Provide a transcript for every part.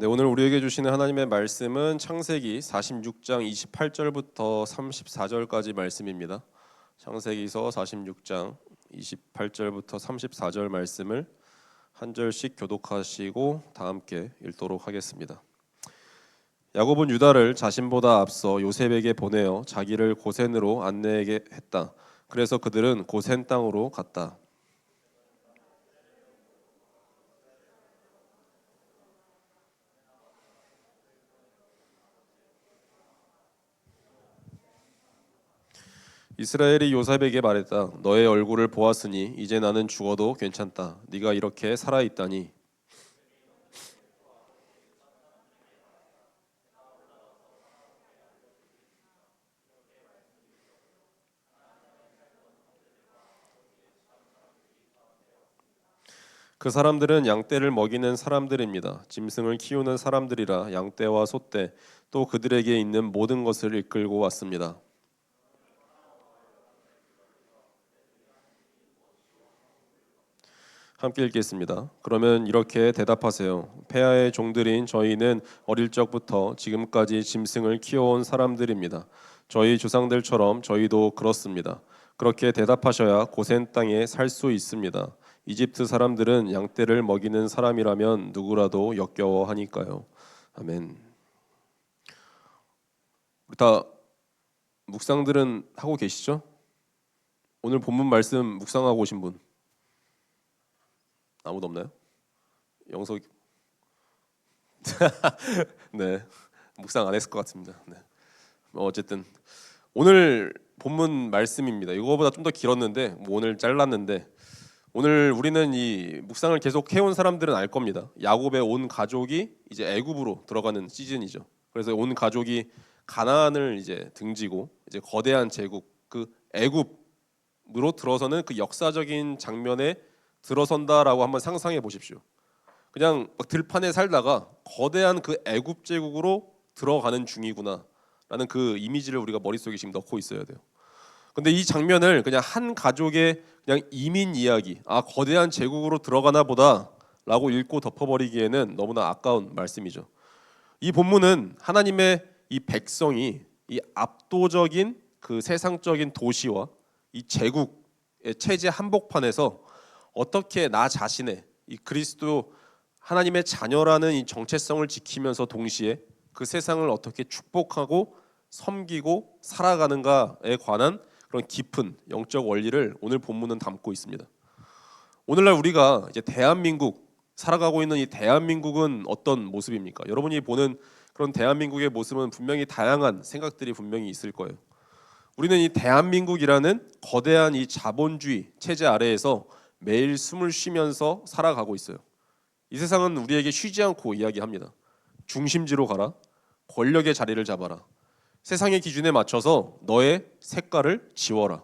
네, 오늘 우리에게 주시는 하나님의 말씀은 창세기 46장 28절부터 34절까지 말씀입니다. 창세기서 46장 28절부터 34절 말씀을 한 절씩 교독하시고 다 함께 읽도록 하겠습니다. 야곱은 유다를 자신보다 앞서 요셉에게 보내어 자기를 고센으로 안내하게 했다. 그래서 그들은 고센 땅으로 갔다. 이스라엘이 요셉에게 말했다. 너의 얼굴을 보았으니 이제 나는 죽어도 괜찮다. 네가 이렇게 살아있다니. 그 사람들은 양떼를 먹이는 사람들입니다. 짐승을 키우는 사람들이라 양떼와 소떼 또 그들에게 있는 모든 것을 이끌고 왔습니다. 함께 읽겠습니다. 그러면 이렇게 대답하세요. 폐하의 종들인 저희는 어릴 적부터 지금까지 짐승을 키워온 사람들입니다. 저희 조상들처럼 저희도 그렇습니다. 그렇게 대답하셔야 고센 땅에 살 수 있습니다. 이집트 사람들은 양떼를 먹이는 사람이라면 누구라도 역겨워하니까요. 아멘. 다 묵상들은 하고 계시죠? 오늘 본문 말씀 묵상하고 오신 분 아무도 없나요? 영석 네, 묵상 안 했을 것 같습니다. 네. 어쨌든 오늘 본문 말씀입니다. 이거보다 좀 더 길었는데 오늘 잘랐는데 오늘 우리는 이 묵상을 계속 해온 사람들은 알 겁니다. 야곱의 온 가족이 이제 애굽으로 들어가는 시즌이죠. 그래서 온 가족이 가나안을 이제 등지고 이제 거대한 제국 그 애굽으로 들어서는 그 역사적인 장면에 들어선다라고 한번 상상해 보십시오. 그냥 막 들판에 살다가 거대한 그 애굽 제국으로 들어가는 중이구나라는 그 이미지를 우리가 머릿속에 지금 넣고 있어야 돼요. 근데 이 장면을 그냥 한 가족의 그냥 이민 이야기, 거대한 제국으로 들어가나 보다라고 읽고 덮어버리기에는 너무나 아까운 말씀이죠. 이 본문은 하나님의 이 백성이 이 압도적인 그 세상적인 도시와 이 제국의 체제 한복판에서 어떻게 나 자신의 이 그리스도 하나님의 자녀라는 이 정체성을 지키면서 동시에 그 세상을 어떻게 축복하고 섬기고 살아가는가에 관한 그런 깊은 영적 원리를 오늘 본문은 담고 있습니다. 오늘날 우리가 이제 대한민국 살아가고 있는 이 대한민국은 어떤 모습입니까? 여러분이 보는 그런 대한민국의 모습은 분명히 다양한 생각들이 분명히 있을 거예요. 우리는 이 대한민국이라는 거대한 이 자본주의 체제 아래에서 매일 숨을 쉬면서 살아가고 있어요. 이 세상은 우리에게 쉬지 않고 이야기합니다. 중심지로 가라. 권력의 자리를 잡아라. 세상의 기준에 맞춰서 너의 색깔을 지워라.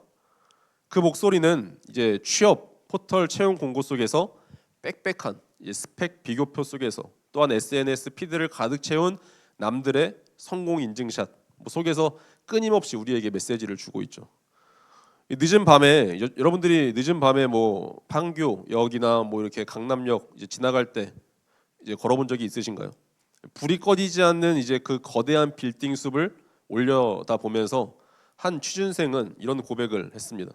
그 목소리는 이제 취업 포털 채용 공고 속에서 빽빽한 스펙 비교표 속에서 또한 SNS 피드를 가득 채운 남들의 성공 인증샷 속에서 끊임없이 우리에게 메시지를 주고 있죠. 늦은 밤에 여러분들이 늦은 밤에 뭐 판교역이나 뭐 이렇게 강남역 이제 지나갈 때 이제 걸어본 적이 있으신가요? 불이 꺼지지 않는 이제 그 거대한 빌딩 숲을 올려다 보면서 한 취준생은 이런 고백을 했습니다.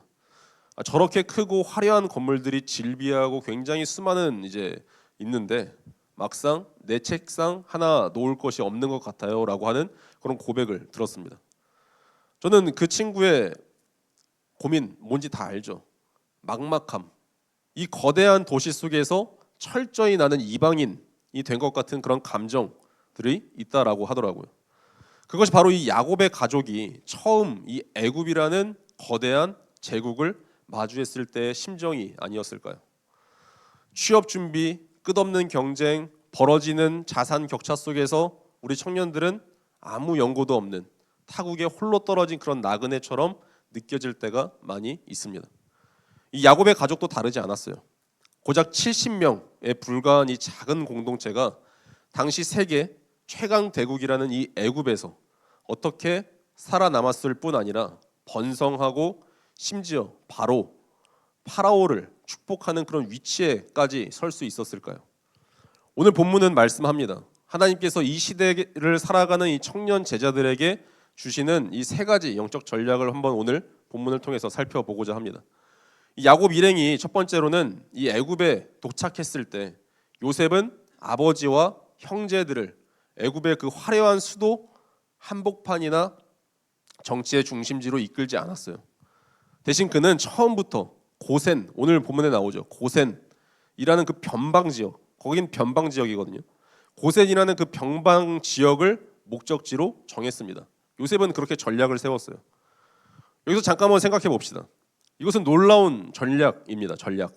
저렇게 크고 화려한 건물들이 질비하고 굉장히 수많은 이제 있는데 막상 내 책상 하나 놓을 것이 없는 것 같아요라고 하는 그런 고백을 들었습니다. 저는 그 친구의 고민 뭔지 다 알죠. 막막함. 이 거대한 도시 속에서 철저히 나는 이방인이 된 것 같은 그런 감정들이 있다라고 하더라고요. 그것이 바로 이 야곱의 가족이 처음 이 애굽이라는 거대한 제국을 마주했을 때의 심정이 아니었을까요? 취업 준비, 끝없는 경쟁, 벌어지는 자산 격차 속에서 우리 청년들은 아무 연고도 없는 타국에 홀로 떨어진 그런 나그네처럼 느껴질 때가 많이 있습니다. 이 야곱의 가족도 다르지 않았어요. 고작 70명에 불과한 이 작은 공동체가 당시 세계 최강 대국이라는 이 애굽에서 어떻게 살아남았을 뿐 아니라 번성하고 심지어 바로 파라오를 축복하는 그런 위치에까지 설 수 있었을까요? 오늘 본문은 말씀합니다. 하나님께서 이 시대를 살아가는 이 청년 제자들에게 주시는 이 세 가지 영적 전략을 한번 오늘 본문을 통해서 살펴보고자 합니다. 이 야곱 일행이 첫 번째로는 이 애굽에 도착했을 때 요셉은 아버지와 형제들을 애굽의 그 화려한 수도 한복판이나 정치의 중심지로 이끌지 않았어요. 대신 그는 처음부터 고센, 오늘 본문에 나오죠. 고센이라는 그 변방 지역, 거긴 변방 지역이거든요. 고센이라는 그 변방 지역을 목적지로 정했습니다. 요셉은 그렇게 전략을 세웠어요. 여기서 잠깐 한번 생각해 봅시다. 이것은 놀라운 전략입니다. 전략.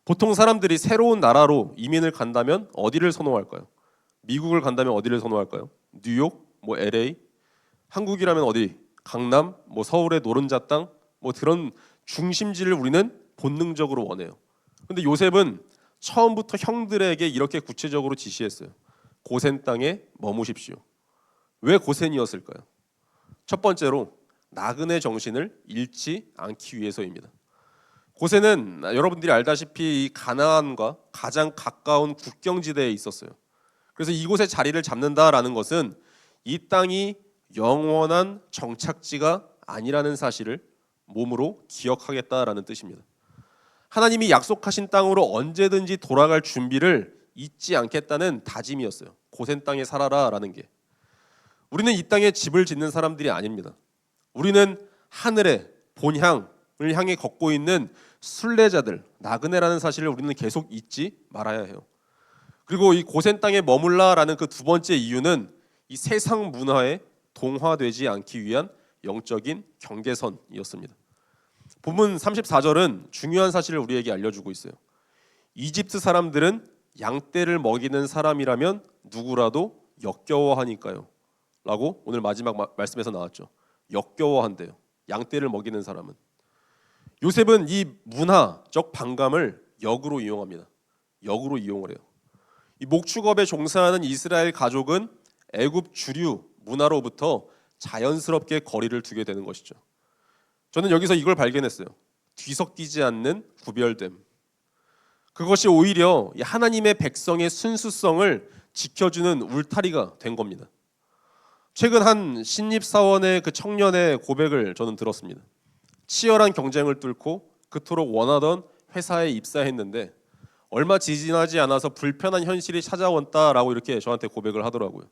보통 사람들이 새로운 나라로 이민을 간다면 어디를 선호할까요? 미국을 간다면 어디를 선호할까요? 뉴욕, 뭐 LA, 한국이라면 어디? 강남, 뭐 서울의 노른자 땅, 뭐 그런 중심지를 우리는 본능적으로 원해요. 근데 요셉은 처음부터 형들에게 이렇게 구체적으로 지시했어요. 고센 땅에 머무십시오. 왜 고센이었을까요? 첫 번째로 나그네 정신을 잃지 않기 위해서입니다. 고센은 여러분들이 알다시피 이 가나안과 가장 가까운 국경지대에 있었어요. 그래서 이곳에 자리를 잡는다라는 것은 이 땅이 영원한 정착지가 아니라는 사실을 몸으로 기억하겠다라는 뜻입니다. 하나님이 약속하신 땅으로 언제든지 돌아갈 준비를 잊지 않겠다는 다짐이었어요. 고센 땅에 살아라라는 게. 우리는 이 땅에 집을 짓는 사람들이 아닙니다. 우리는 하늘의 본향을 향해 걷고 있는 순례자들, 나그네라는 사실을 우리는 계속 잊지 말아야 해요. 그리고 이 고센 땅에 머물라라는 그 두 번째 이유는 이 세상 문화에 동화되지 않기 위한 영적인 경계선이었습니다. 본문 34절은 중요한 사실을 우리에게 알려주고 있어요. 이집트 사람들은 양떼를 먹이는 사람이라면 누구라도 역겨워하니까요. 라고 오늘 마지막 말씀에서 나왔죠. 역겨워한대요. 양떼를 먹이는 사람은. 요셉은 이 문화적 반감을 역으로 이용합니다. 역으로 이용을 해요. 이 목축업에 종사하는 이스라엘 가족은 애굽 주류 문화로부터 자연스럽게 거리를 두게 되는 것이죠. 저는 여기서 이걸 발견했어요. 뒤섞이지 않는 구별됨. 그것이 오히려 하나님의 백성의 순수성을 지켜주는 울타리가 된 겁니다. 최근 한 신입사원의 그 청년의 고백을 저는 들었습니다. 치열한 경쟁을 뚫고 그토록 원하던 회사에 입사했는데 얼마 지나지 않아서 불편한 현실이 찾아왔다라고 이렇게 저한테 고백을 하더라고요.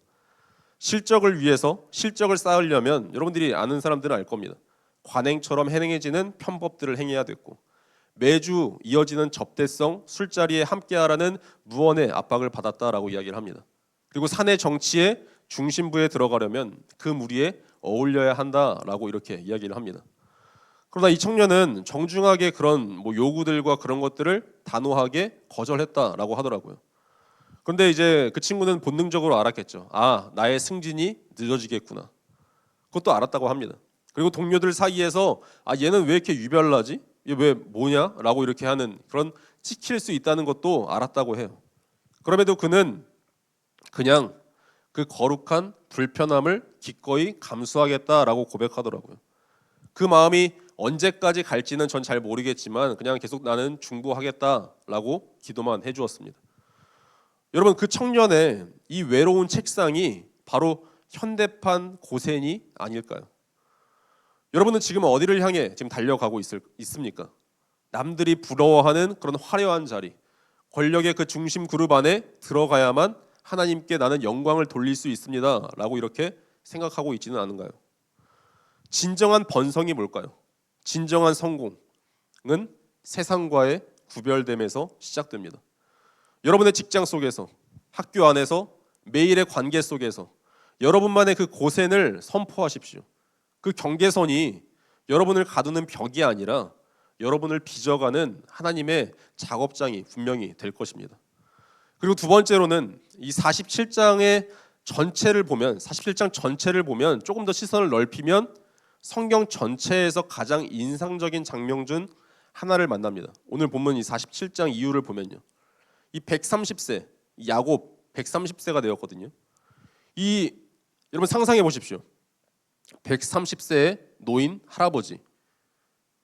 실적을 위해서 실적을 쌓으려면 여러분들이 아는 사람들은 알 겁니다. 관행처럼 행해지는 편법들을 행해야 됐고 매주 이어지는 접대성 술자리에 함께하라는 무언의 압박을 받았다라고 이야기를 합니다. 그리고 사내 정치의 중심부에 들어가려면 그 무리에 어울려야 한다라고 이렇게 이야기를 합니다. 그러나 이 청년은 정중하게 그런 요구들과 그런 것들을 단호하게 거절했다라고 하더라고요. 그런데 이제 그 친구는 본능적으로 알았겠죠. 아, 나의 승진이 늦어지겠구나. 그것도 알았다고 합니다. 그리고 동료들 사이에서 아, 얘는 왜 이렇게 유별나지? 얘 왜 뭐냐? 라고 이렇게 하는 그런 찍힐 수 있다는 것도 알았다고 해요. 그럼에도 그는 그냥 그 거룩한 불편함을 기꺼이 감수하겠다라고 고백하더라고요. 그 마음이 언제까지 갈지는 전 잘 모르겠지만 그냥 계속 나는 중보하겠다라고 기도만 해주었습니다. 여러분, 그 청년의 이 외로운 책상이 바로 현대판 고센이 아닐까요? 여러분은 지금 어디를 향해 지금 달려가고 있습니까? 남들이 부러워하는 그런 화려한 자리, 권력의 그 중심 그룹 안에 들어가야만 하나님께 나는 영광을 돌릴 수 있습니다 라고 이렇게 생각하고 있지는 않은가요? 진정한 번성이 뭘까요? 진정한 성공은 세상과의 구별됨에서 시작됩니다. 여러분의 직장 속에서, 학교 안에서, 매일의 관계 속에서 여러분만의 그 고센을 선포하십시오. 그 경계선이 여러분을 가두는 벽이 아니라 여러분을 빚어가는 하나님의 작업장이 분명히 될 것입니다. 그리고 두 번째로는 이 47장의 전체를 보면 47장 전체를 보면 조금 더 시선을 넓히면 성경 전체에서 가장 인상적인 장면 중 하나를 만납니다. 오늘 본문 이 47장 이후를 보면요. 이 130세 야곱 130세가 되었거든요. 이 여러분 상상해 보십시오. 130세의 노인 할아버지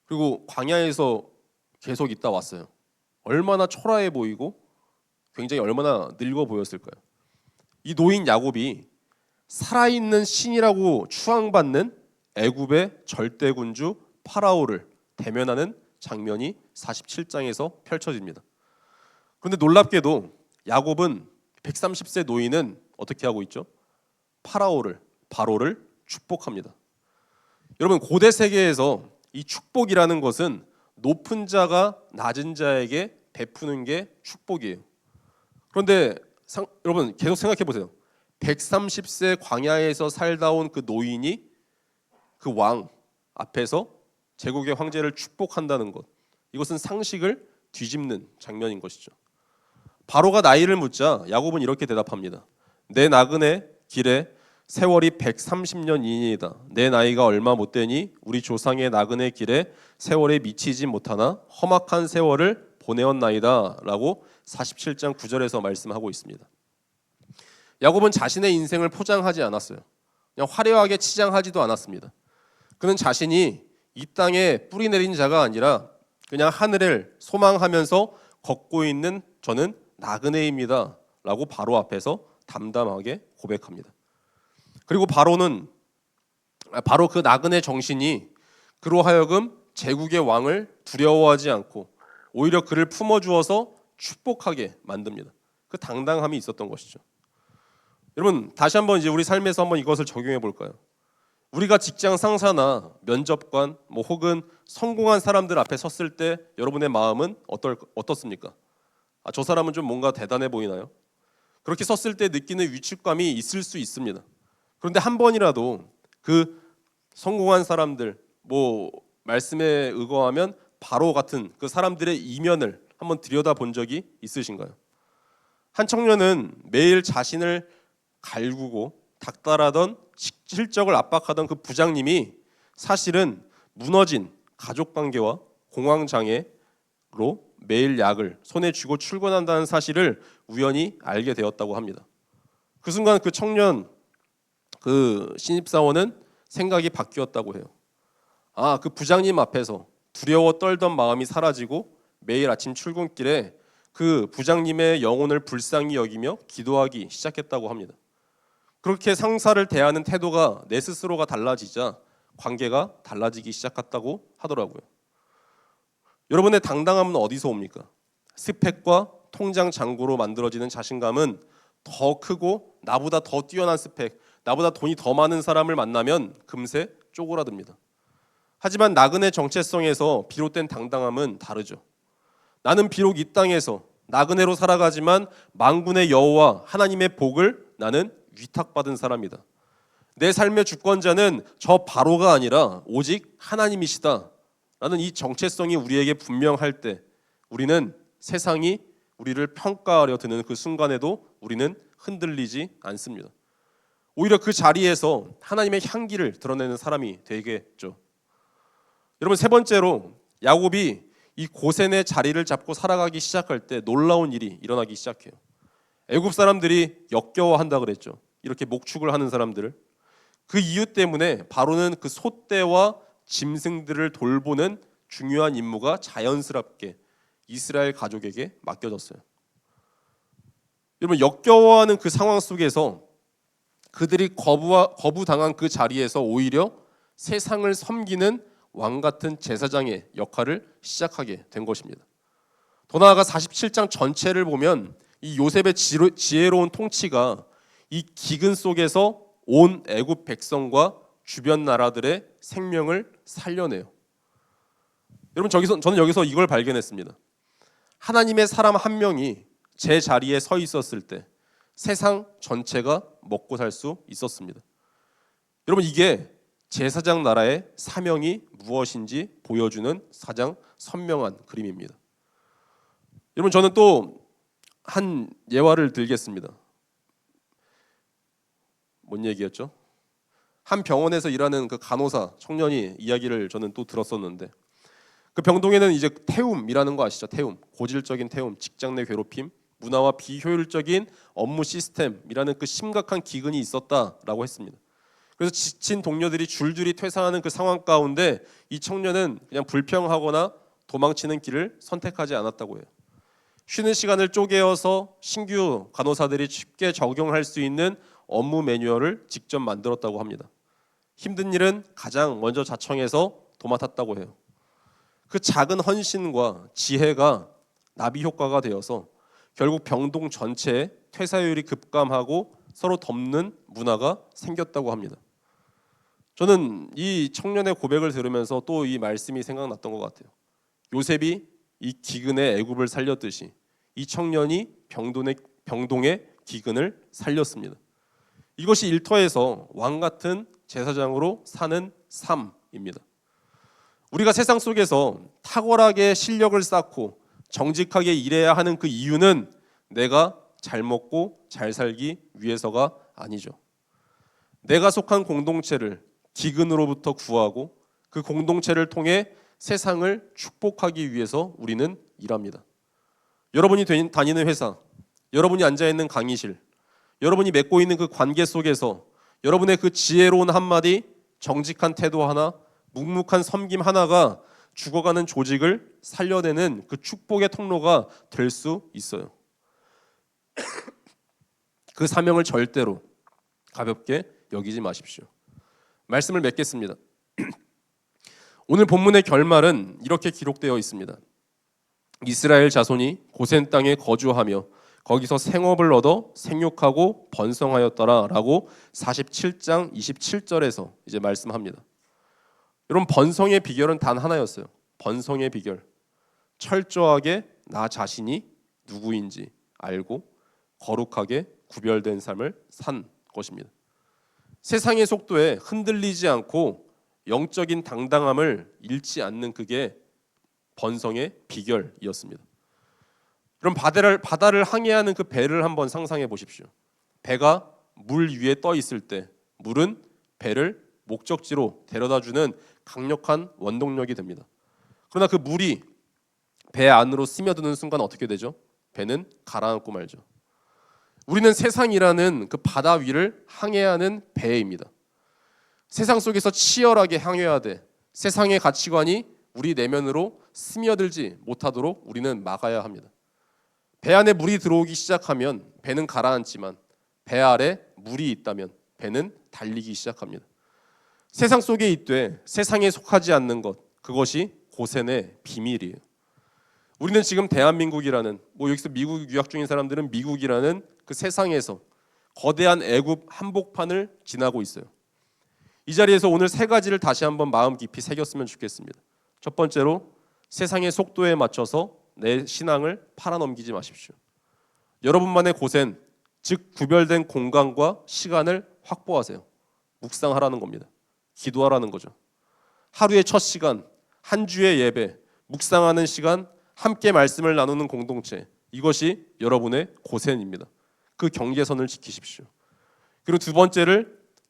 그리고 광야에서 계속 있다 왔어요. 얼마나 초라해 보이고 굉장히 얼마나 늙어 보였을까요? 이 노인 야곱이 살아있는 신이라고 추앙받는 애굽의 절대군주 파라오를 대면하는 장면이 47장에서 펼쳐집니다. 그런데 놀랍게도 야곱은 130세 노인은 어떻게 하고 있죠? 바로를 축복합니다. 여러분, 고대 세계에서 이 축복이라는 것은 높은 자가 낮은 자에게 베푸는 게 축복이에요. 그런데 여러분 계속 생각해 보세요. 130세 광야에서 살다 온 그 노인이 그 왕 앞에서 제국의 황제를 축복한다는 것, 이것은 상식을 뒤집는 장면인 것이죠. 바로가 나이를 묻자 야곱은 이렇게 대답합니다. 내 나그네 길에 세월이 130년이니이다. 내 나이가 얼마 못 되니 우리 조상의 나그네 길에 세월에 미치지 못하나 험악한 세월을 보내었나이다 라고 47장 9절에서 말씀하고 있습니다. 야곱은 자신의 인생을 포장하지 않았어요. 그냥 화려하게 치장하지도 않았습니다. 그는 자신이 이 땅에 뿌리 내린 자가 아니라 그냥 하늘을 소망하면서 걷고 있는 저는 나그네입니다 라고 바로 앞에서 담담하게 고백합니다. 그리고 바로 그 나그네 정신이 그로 하여금 제국의 왕을 두려워하지 않고 오히려 그를 품어주어서 축복하게 만듭니다. 그 당당함이 있었던 것이죠. 여러분, 다시 한번 이제 우리 삶에서 한번 이것을 적용해 볼까요? 우리가 직장 상사나 면접관 혹은 성공한 사람들 앞에 섰을 때 여러분의 마음은 어떻습니까? 저 사람은 좀 뭔가 대단해 보이나요? 그렇게 섰을 때 느끼는 위축감이 있을 수 있습니다. 그런데 한 번이라도 그 성공한 사람들, 말씀에 의거하면 바로 같은 그 사람들의 이면을 한번 들여다본 적이 있으신가요? 한 청년은 매일 자신을 갈구고 닥달하던 실적을 압박하던 그 부장님이 사실은 무너진 가족관계와 공황장애로 매일 약을 손에 쥐고 출근한다는 사실을 우연히 알게 되었다고 합니다. 그 순간 그 청년, 그 신입사원은 생각이 바뀌었다고 해요. 그 부장님 앞에서 두려워 떨던 마음이 사라지고 매일 아침 출근길에 그 부장님의 영혼을 불쌍히 여기며 기도하기 시작했다고 합니다. 그렇게 상사를 대하는 태도가 내 스스로가 달라지자 관계가 달라지기 시작했다고 하더라고요. 여러분의 당당함은 어디서 옵니까? 스펙과 통장 잔고로 만들어지는 자신감은 더 크고 나보다 더 뛰어난 스펙, 나보다 돈이 더 많은 사람을 만나면 금세 쪼그라듭니다. 하지만 나그네 정체성에서 비롯된 당당함은 다르죠. 나는 비록 이 땅에서 나그네로 살아가지만 만군의 여호와 하나님의 복을 나는 위탁받은 사람이다. 내 삶의 주권자는 저 바로가 아니라 오직 하나님이시다 라는 이 정체성이 우리에게 분명할 때 우리는 세상이 우리를 평가하려 드는 그 순간에도 우리는 흔들리지 않습니다. 오히려 그 자리에서 하나님의 향기를 드러내는 사람이 되겠죠. 여러분, 세 번째로 야곱이 이 고센의 자리를 잡고 살아가기 시작할 때 놀라운 일이 일어나기 시작해요. 애굽 사람들이 역겨워한다 그랬죠. 이렇게 목축을 하는 사람들을. 그 이유 때문에 바로는 그 소떼와 짐승들을 돌보는 중요한 임무가 자연스럽게 이스라엘 가족에게 맡겨졌어요. 여러분, 역겨워하는 그 상황 속에서 그들이 거부당한 그 자리에서 오히려 세상을 섬기는 왕 같은 제사장의 역할을 시작하게 된 것입니다. 더 나아가 47장 전체를 보면 이 요셉의 지혜로운 통치가 이 기근 속에서 온 애굽 백성과 주변 나라들의 생명을 살려내요. 여러분, 저는 여기서 이걸 발견했습니다. 하나님의 사람 한 명이 제 자리에 서 있었을 때 세상 전체가 먹고 살 수 있었습니다. 여러분, 이게 제사장 나라의 사명이 무엇인지 보여주는 가장 선명한 그림입니다. 여러분, 저는 또 한 예화를 들겠습니다. 뭔 얘기였죠? 한 병원에서 일하는 그 간호사 청년이 이야기를 저는 또 들었었는데, 그 병동에는 이제 태움이라는 거 아시죠? 태움, 고질적인 태움, 직장 내 괴롭힘, 문화와 비효율적인 업무 시스템이라는 그 심각한 기근이 있었다라고 했습니다. 그래서 지친 동료들이 줄줄이 퇴사하는 그 상황 가운데 이 청년은 그냥 불평하거나 도망치는 길을 선택하지 않았다고 해요. 쉬는 시간을 쪼개어서 신규 간호사들이 쉽게 적용할 수 있는 업무 매뉴얼을 직접 만들었다고 합니다. 힘든 일은 가장 먼저 자청해서 도맡았다고 해요. 그 작은 헌신과 지혜가 나비 효과가 되어서 결국 병동 전체에 퇴사율이 급감하고 서로 덮는 문화가 생겼다고 합니다. 저는 이 청년의 고백을 들으면서 또 이 말씀이 생각났던 것 같아요. 요셉이 이 기근의 애굽을 살렸듯이 이 청년이 병동의 기근을 살렸습니다. 이것이 일터에서 왕 같은 제사장으로 사는 삶입니다. 우리가 세상 속에서 탁월하게 실력을 쌓고 정직하게 일해야 하는 그 이유는 내가 잘 먹고 잘 살기 위해서가 아니죠. 내가 속한 공동체를 기근으로부터 구하고 그 공동체를 통해 세상을 축복하기 위해서 우리는 일합니다. 여러분이 다니는 회사, 여러분이 앉아있는 강의실, 여러분이 맺고 있는 그 관계 속에서 여러분의 그 지혜로운 한마디, 정직한 태도 하나, 묵묵한 섬김 하나가 죽어가는 조직을 살려내는 그 축복의 통로가 될 수 있어요. 그 사명을 절대로 가볍게 여기지 마십시오. 말씀을 맺겠습니다. 오늘 본문의 결말은 이렇게 기록되어 있습니다. 이스라엘 자손이 고센 땅에 거주하며 거기서 생업을 얻어 생육하고 번성하였더라라고 47장 27절에서 이제 말씀합니다. 여러분, 번성의 비결은 단 하나였어요. 번성의 비결. 철저하게 나 자신이 누구인지 알고 거룩하게 구별된 삶을 산 것입니다. 세상의 속도에 흔들리지 않고 영적인 당당함을 잃지 않는 그게 번성의 비결이었습니다. 그럼 바다를 항해하는 그 배를 한번 상상해 보십시오. 배가 물 위에 떠 있을 때 물은 배를 목적지로 데려다주는 강력한 원동력이 됩니다. 그러나 그 물이 배 안으로 스며드는 순간 어떻게 되죠? 배는 가라앉고 말죠. 우리는 세상이라는 그 바다 위를 항해하는 배입니다. 세상 속에서 치열하게 항해해야 돼. 세상의 가치관이 우리 내면으로 스며들지 못하도록 우리는 막아야 합니다. 배 안에 물이 들어오기 시작하면 배는 가라앉지만 배 아래 물이 있다면 배는 달리기 시작합니다. 세상 속에 있되 세상에 속하지 않는 것, 그것이 고센의 비밀이에요. 우리는 지금 대한민국이라는, 여기서 미국 유학 중인 사람들은 미국이라는 그 세상에서 거대한 애굽 한복판을 지나고 있어요. 이 자리에서 오늘 세 가지를 다시 한번 마음 깊이 새겼으면 좋겠습니다. 첫 번째로, 세상의 속도에 맞춰서 내 신앙을 팔아넘기지 마십시오. 여러분만의 고센, 즉 구별된 공간과 시간을 확보하세요. 묵상하라는 겁니다. 기도하라는 거죠. 하루의 첫 시간, 한 주의 예배, 묵상하는 시간, 함께 말씀을 나누는 공동체, 이것이 여러분의 고센입니다. 그 경계선을 지키십시오. 그리고 두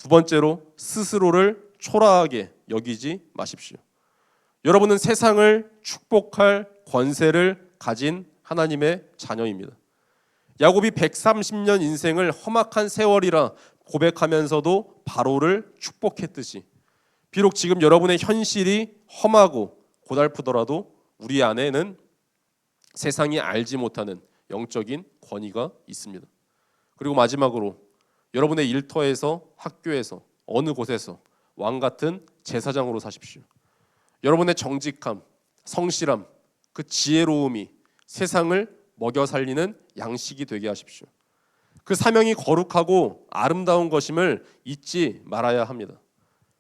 번째로 스스로를 초라하게 여기지 마십시오. 여러분은 세상을 축복할 권세를 가진 하나님의 자녀입니다. 야곱이 130년 인생을 험악한 세월이라 고백하면서도 바로를 축복했듯이, 비록 지금 여러분의 현실이 험하고 고달프더라도 우리 안에는 세상이 알지 못하는 영적인 권위가 있습니다. 그리고 마지막으로, 여러분의 일터에서, 학교에서, 어느 곳에서 왕 같은 제사장으로 사십시오. 여러분의 정직함, 성실함, 그 지혜로움이 세상을 먹여 살리는 양식이 되게 하십시오. 그 사명이 거룩하고 아름다운 것임을 잊지 말아야 합니다.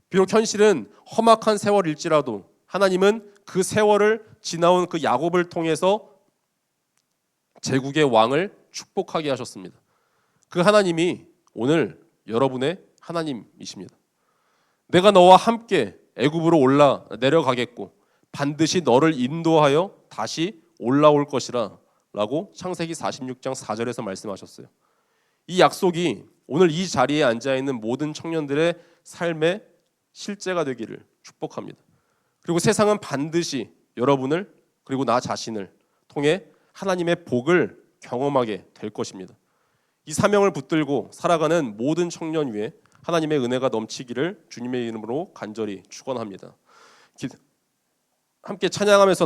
비록 현실은 험악한 세월일지라도 하나님은 그 세월을 지나온 그 야곱을 통해서 제국의 왕을 축복하게 하셨습니다. 그 하나님이 오늘 여러분의 하나님이십니다. 내가 너와 함께 애굽으로 내려가겠고 반드시 너를 인도하여 다시 올라올 것이라 라고 창세기 46장 4절에서 말씀하셨어요. 이 약속이 오늘 이 자리에 앉아있는 모든 청년들의 삶의 실제가 되기를 축복합니다. 그리고 세상은 반드시 여러분을, 그리고 나 자신을 통해 하나님의 복을 경험하게 될 것입니다. 이 사명을 붙들고 살아가는 모든 청년 위에 하나님의 은혜가 넘치기를 주님의 이름으로 간절히 축원합니다. 함께 찬양하면서